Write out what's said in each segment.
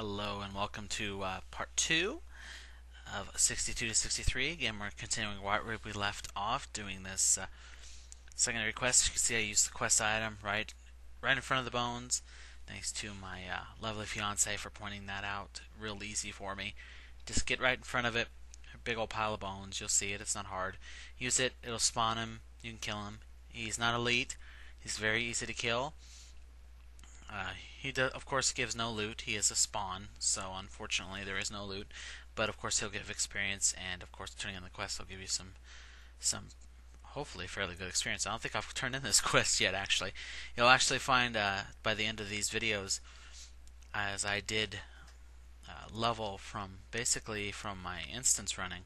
Hello and welcome to part 2 of 62 to 63. Again, we're continuing right where we left off, doing this secondary quest. You can see I used the quest item right in front of the bones. Thanks to my lovely fiance for pointing that out. Real easy for me. Just get right in front of it. A big old pile of bones. You'll see it. It's not hard. Use it. It'll spawn him. You can kill him. He's not elite. He's very easy to kill. He does, of course, gives no loot. He is a spawn, so unfortunately there is no loot. But of course he'll give experience, and of course turning in the quest will give you some hopefully fairly good experience. I don't think I've turned in this quest yet. Actually, you'll actually find by the end of these videos, as I did level from basically from my instance running.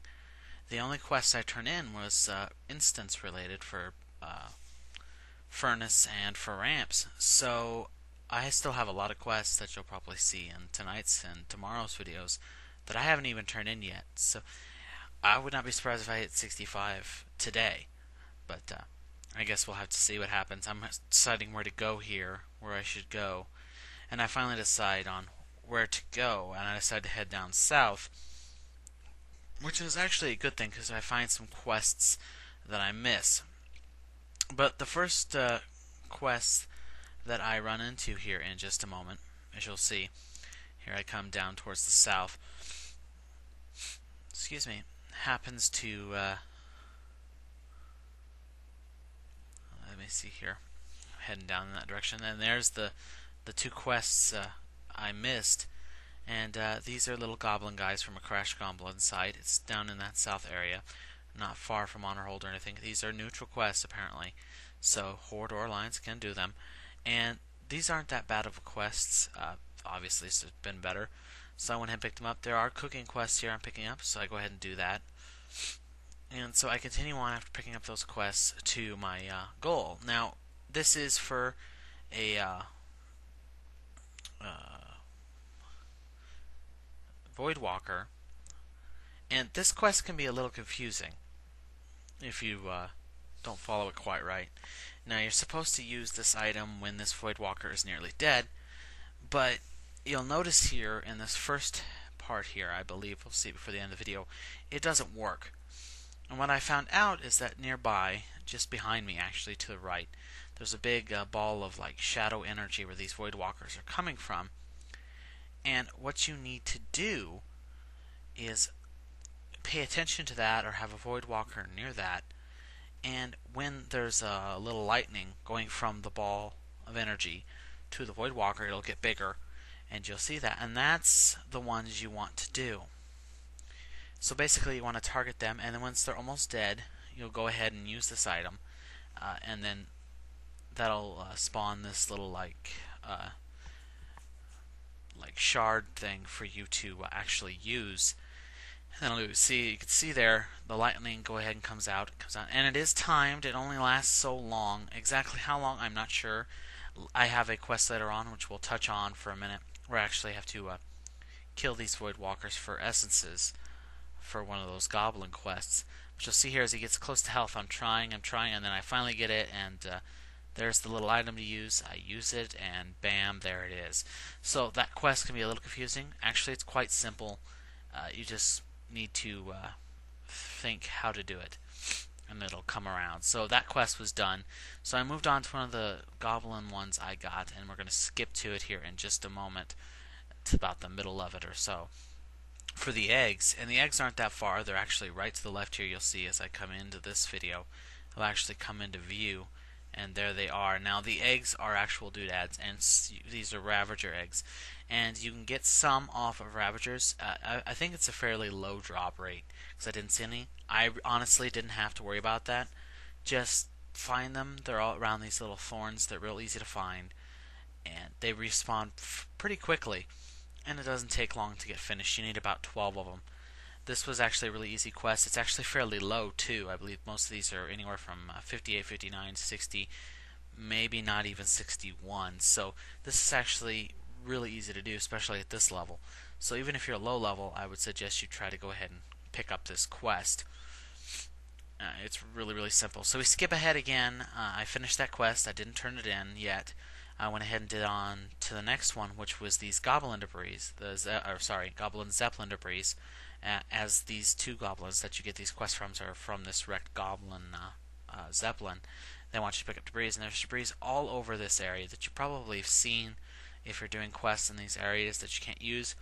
The only quest I turned in was instance related for furnace and for ramps. So I still have a lot of quests that you'll probably see in tonight's and tomorrow's videos that I haven't even turned in yet. So I would not be surprised if I hit 65 today. But I guess we'll have to see what happens. I'm deciding where to go here, where I should go. And I finally decide on where to go, and I decide to head down south, which is actually a good thing because I find some quests that I miss. But the first quest that I run into here in just a moment, as you'll see, here I come down towards the south, excuse me, happens to, let me see here, I'm heading down in that direction, and there's the two quests I missed, and these are little goblin guys from a Crash Goblin site. It's down in that south area, not far from Honor Hold or anything. These are neutral quests apparently, so Horde or Alliance can do them. And these aren't that bad of quests. Obviously, it's been better. So I went ahead and picked them up. There are cooking quests here I'm picking up, so I go ahead and do that. And so I continue on after picking up those quests to my goal. Now, this is for a Void Walker. And this quest can be a little confusing if you don't follow it quite right. Now, you're supposed to use this item when this Void Walker is nearly dead, but you'll notice here in this first part here, I believe we'll see before the end of the video, it doesn't work. And what I found out is that nearby, just behind me actually to the right, there's a big ball of like shadow energy where these Void Walkers are coming from. And what you need to do is pay attention to that or have a Void Walker near that. And when there's a little lightning going from the ball of energy to the Void Walker, it'll get bigger, and you'll see that. And that's the ones you want to do. So basically, you want to target them, and then once they're almost dead, you'll go ahead and use this item, and then that'll spawn this little like shard thing for you to actually use. And then you can see there the lightning go ahead and comes out, and it is timed. It only lasts so long. Exactly how long I'm not sure. I have a quest later on which we'll touch on for a minute, where I actually have to kill these Void Walkers for essences for one of those goblin quests. But you'll see here as he gets close to health, I'm trying, and then I finally get it, and there's the little item to use. I use it, and bam, there it is. So that quest can be a little confusing. Actually, it's quite simple. You just need to think how to do it, and it'll come around. So that quest was done. So I moved on to one of the goblin ones I got, and we're going to skip to it here in just a moment. It's about the middle of it or so. For the eggs, and the eggs aren't that far. They're actually right to the left here. You'll see as I come into this video, they'll actually come into view, and there they are. Now the eggs are actual doodads, and these are Ravager eggs, and you can get some off of Ravagers. I think it's a fairly low drop rate because I didn't see any. I honestly didn't have to worry about that. Just find them. They're all around these little thorns. They're real easy to find, and they respawn pretty quickly, and it doesn't take long to get finished. You need about 12 of them. This was actually a really easy quest. It's actually fairly low too. I believe most of these are anywhere from 58, 59, 60, maybe not even 61. So this is actually really easy to do, especially at this level. So even if you're low level, I would suggest you try to go ahead and pick up this quest. It's really, really simple. So we skip ahead again. I finished that quest. I didn't turn it in yet. I went ahead and did on to the next one, which was these goblin debris, goblin zeppelin debris, as these two goblins that you get these quests from are from this wrecked goblin zeppelin. They want you to pick up debris, and there's debris all over this area that you probably have seen if you're doing quests in these areas that you can't use.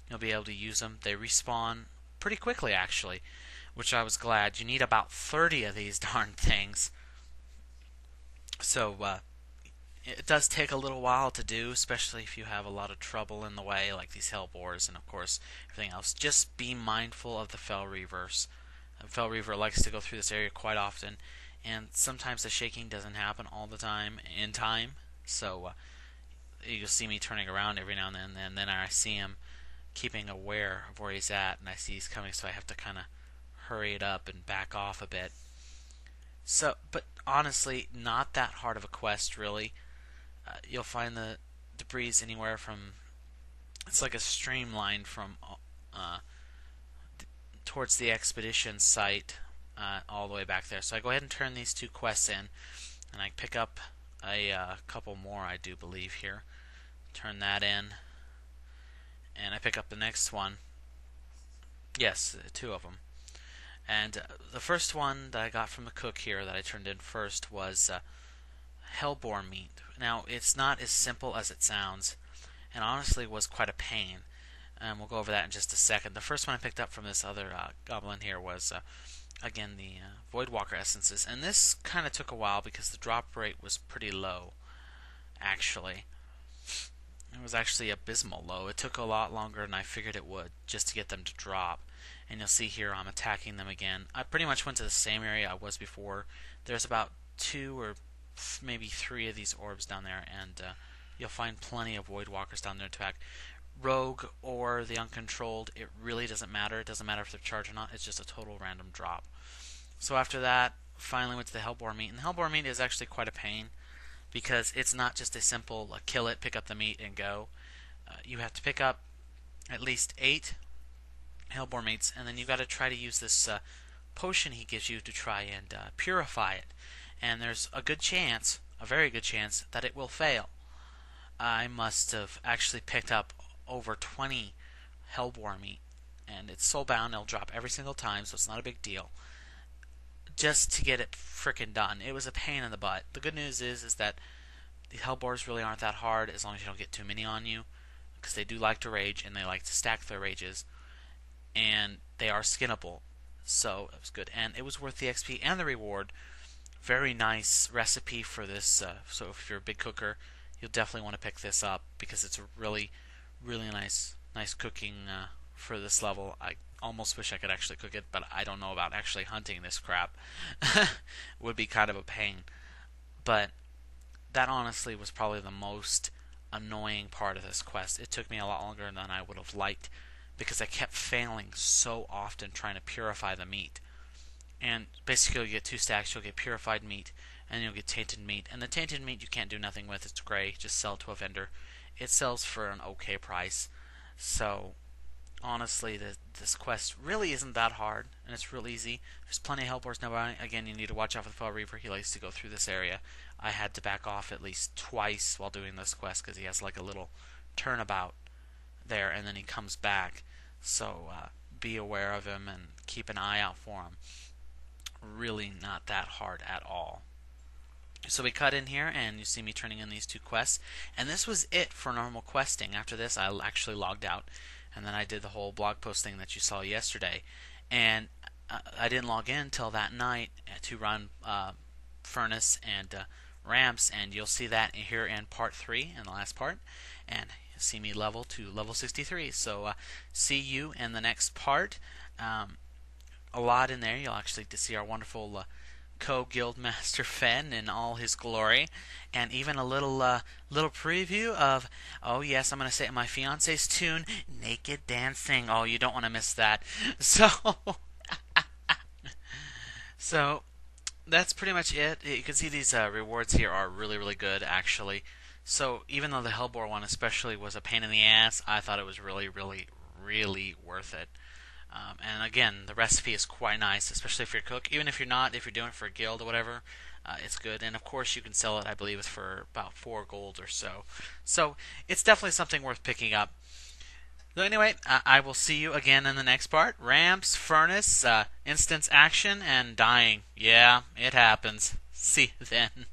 You'll be able to use them. They respawn pretty quickly, actually, which I was glad. You need about 30 of these darn things. So it does take a little while to do, especially if you have a lot of trouble in the way, like these hellbores and, of course, everything else. Just be mindful of the Fel Reavers. Fel Reaver likes to go through this area quite often, and sometimes the shaking doesn't happen all the time in time. So you'll see me turning around every now and then I see him keeping aware of where he's at, and I see he's coming, so I have to kind of hurry it up and back off a bit. So, but honestly, not that hard of a quest, really. You'll find the debris anywhere from, it's like a streamline from towards the expedition site all the way back there. So I go ahead and turn these two quests in, and I pick up a couple more, I do believe, here. Turn that in, and I pick up the next one. Yes, two of them. And the first one that I got from the cook here that I turned in first was hellboar meat. Now, it's not as simple as it sounds, and honestly was quite a pain. And we'll go over that in just a second. The first one I picked up from this other goblin here was, again, the Voidwalker essences. And this kind of took a while because the drop rate was pretty low, actually. It was actually abysmal low. It took a lot longer than I figured it would just to get them to drop. And you'll see here I'm attacking them again. I pretty much went to the same area I was before. There's about 2 or maybe 3 of these orbs down there, and you'll find plenty of Voidwalkers down there to attack. Rogue or the Uncontrolled, it really doesn't matter. It doesn't matter if they're charged or not. It's just a total random drop. So after that, finally went to the Hellboar meat. And the Hellboar meat is actually quite a pain because it's not just a simple kill it, pick up the meat, and go. You have to pick up at least 8 Hellboar meats, and then you've got to try to use this potion he gives you to try and purify it. And there's a good chance, a very good chance, that it will fail. I must have actually picked up over 20 hellboar meat, and it's soulbound. It'll drop every single time, so it's not a big deal. Just to get it frickin' done. It was a pain in the butt. The good news is that the hellboars really aren't that hard as long as you don't get too many on you, because they do like to rage, and they like to stack their rages, and they are skinnable. So it was good, and it was worth the XP and the reward. Very nice recipe for this, so if you're a big cooker, you'll definitely want to pick this up because it's a really nice cooking for this level. I almost wish I could actually cook it, but I don't know about actually hunting this crap. Would be kind of a pain. But that honestly was probably the most annoying part of this quest. It took me a lot longer than I would have liked because I kept failing so often trying to purify the meat. And basically you get 2 stacks. You'll get purified meat and you'll get tainted meat. And the tainted meat you can't do nothing with. It's gray. Just sell it to a vendor. It sells for an okay price. So honestly, this quest really isn't that hard, and it's real easy. There's plenty of hellboars nearby. Again, you need to watch out for the Fel Reaver. He likes to go through this area. I had to back off at least twice while doing this quest because he has like a little turnabout there, and then he comes back. So be aware of him and keep an eye out for him. Really not that hard at all. So we cut in here, and you see me turning in these 2 quests. And this was it for normal questing. After this, I actually logged out, and then I did the whole blog post thing that you saw yesterday. And I didn't log in until that night to run Furnace and Ramps, and you'll see that here in part 3, in the last part. And you'll see me level to level 63. So see you in the next part. A lot in there. You'll actually get to see our wonderful co-guildmaster Fen in all his glory, and even a little preview of, oh yes, I'm going to say it, my fiance's tune, Naked Dancing. Oh, you don't want to miss that. So that's pretty much it. You can see these rewards here are really good, actually. So even though the Hellboar one especially was a pain in the ass, I thought it was really worth it. And again, the recipe is quite nice, especially if you're a cook. Even if you're not, if you're doing it for a guild or whatever, it's good. And of course, you can sell it. I believe it's for about 4 gold or so. So it's definitely something worth picking up. So anyway, I will see you again in the next part. Ramps, furnace, instance action, and dying. Yeah, it happens. See you then.